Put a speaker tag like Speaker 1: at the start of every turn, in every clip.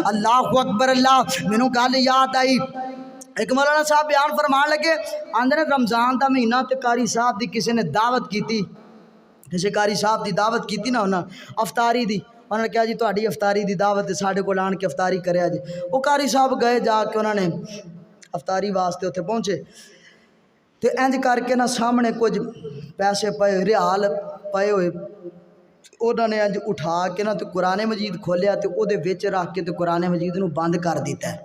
Speaker 1: अल्लाह अकबर अल्लाह। मैनू गल याद आई, एक मौलाना साहब बयान फरमान लगे, आंदे ने रमज़ान का महीना तो कारी साहब की किसी ने दावत की, किसी कारी साहब की दावत की ना उन्हें अफतारी की। उन्होंने कहा जी तुहाडी अफतारी की दावत है, साढ़े को आन के अफतारी करे जी। वो कारी साहब गए जाके उन्होंने अफतारी वास्ते उत्थे पहुँचे तो इंज करके ना सामने कुछ पैसे पे रियाल पे हुए, उन्होंने अंज उठा के ना तो कुरान मजीद खोलिया तो वो रख के तो कुरान मजीद नूं बंद कर दिता है।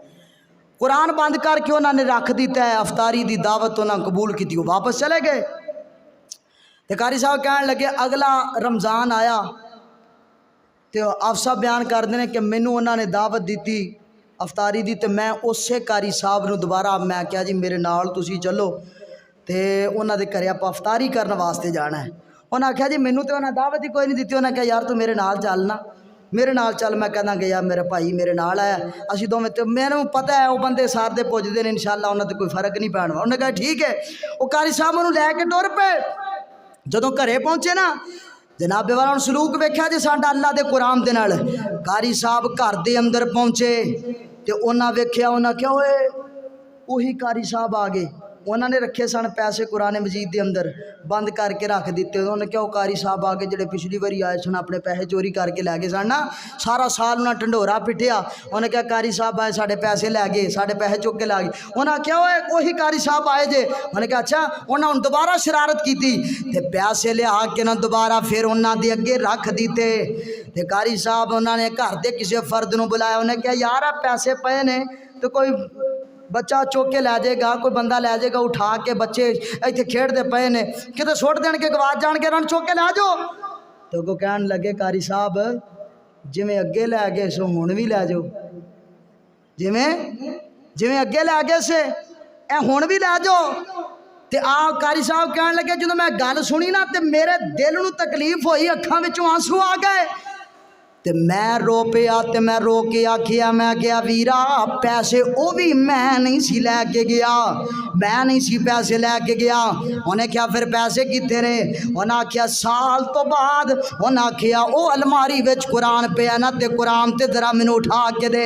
Speaker 1: कुरान बंद करके उन्होंने रख दिता है। अफतारी की दावत उन्होंने कबूल की, वो वापस चले गए। तो कारी साहब कह लगे अगला रमज़ान आया तो अफसा बयान करते हैं कि मैनू उन्होंने दावत दी अफतारी की, तो मैं उस कारी साहब नूं दोबारा मैं क्या जी मेरे नाल तुसी चलो तो उन्होंने घरे आप अफतारी करने वास्ते जाना है। उन्हें आख्या जी मैनू तो उन्हें दावत ही कोई नहीं दी। उन्हें कहा यार तू मेरे नाल चलना, मेरे नाल चल। मैं कहना गया मेरा भाई मेरे नाल आया, असीं दोवें तो मैनू पता है वो बंदे सारदे पुजदे ने इंशाअल्लाह उन्होंने कोई फर्क नहीं पैण। उन्हें कहा ठीक है। वो कारी साहब उन्होंने लैके टुर पे। जदों घरे पहुँचे ना जनाबे वाला उन्होंने सलूक वेख्या जी साडा अल्लाह दे कुरान दे नाल। कारी साहब घर दे अंदर पहुँचे तो उन्हें वेख्या, उन्हें क्या होए उही कारी साहब आ गए। उन्होंने रखे सन पैसे कुरान मजीद के अंदर बंद करके रख दिते। उन्होंने क्या वो कारी साहब आ गए जोड़े पिछली बारी आए सन अपने पैसे चोरी करके लै गए सन ना, सारा साल उन्हें ढंडोरा पिटिया। उन्हें क्या कारी साहब आए साढ़े पैसे लै गए, साढ़े पैसे चुक के लै गए। उन्हें आख्या वही कारी साहब आए जे। उन्हें कहा अच्छा। उन्हें दोबारा शरारत की तो पैसे लिया के ना दोबारा फिर उन्होंने अगे रख दिते। तो कारी साहब उन्होंने घर के किसी फर्द को बुलाया। उन्हें कहा यार आ पैसे पे ने तो कोई बच्चा चुक के लै जाएगा, कोई बंदा लै जाएगा उठा के, बच्चे इतने खेडते पे ने कितने सुट देन के गवाच जान के चुक के लै जाओ। तो अगों कह लगे कारी साहब जिमें अगे लै गए सो हुण भी लै जाओ, जिमें अगे लै गए से ए हुण भी लै जाओ। तो आ कारी साहब कह लगे जो मैं गल सुनी ना तो मेरे दिल नूं तकलीफ हुई, अखां विचों आंसू आ गए। ते मैं रो पिया ते मैं रो के आखिया, मैं क्या वीरा पैसे वो भी मैं नहीं सी लैके गया, मैं नहीं सी पैसे लैके गया। उन्हें क्या फिर पैसे कितने ने? उन्हें आख्या साल तो बाद। उन्हें आख्या वो अलमारी विच कुरान पे ना ते कुरान ते जरा मैनू उठा के दे।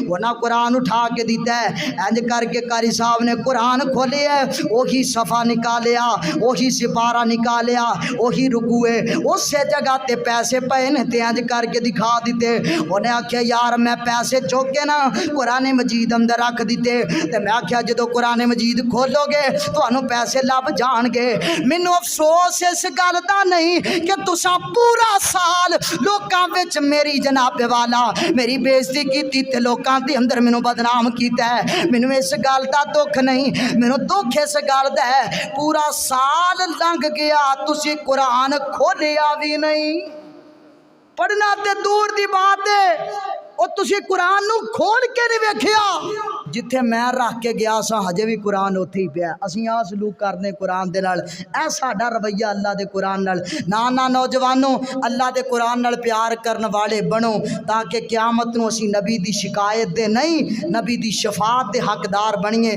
Speaker 1: उन्हें कुरान उठा के दिता है। इंज करके कारी साहब ने कुरान खोलिया, वही सफ़ा निकालिया, वही सिपारा निकालिया, वही रुकुए उस जगह ते पैसे पे ने ते इंज करके दिखा दिते। उन्हें आख्या यार मैं पैसे चुक के ना कुरान मजीद अंदर रख दिते। ते मैं आख्या जो कुरान मजीद खोलोगे तो पैसे लभ जाणगे। मैनू अफसोस इस गल दा नहीं कि तुसा पूरा साल लोकां विच मेरी जनाबे वाला मेरी बेइज्जती कीती ते लोकां दे अंदर मैनू बदनाम कीता है। मैनू इस गल दा दुख नहीं, मैनू दुख इस गल दा है पूरा साल लंघ गया तुसी कुरान खोलिया भी नहीं। पढ़ना ते दूर दी बात है, और तुसी कुरान नू खोल के नहीं वेखिया। जिथे मैं रख के गया सा हजे भी कुरान उत्थे ही पिया। असीं आ सलूक करने कुरान दे नाल, ऐ साडा रवैया अल्लाह दे कुरान नाल। ना नौजवानों अल्लाह दे कुरान नाल प्यार करने वाले बनो ताकि क्यामत नू असीं नबी दी शिकायत दे नहीं नबी दी शफात दे हकदार बणीए।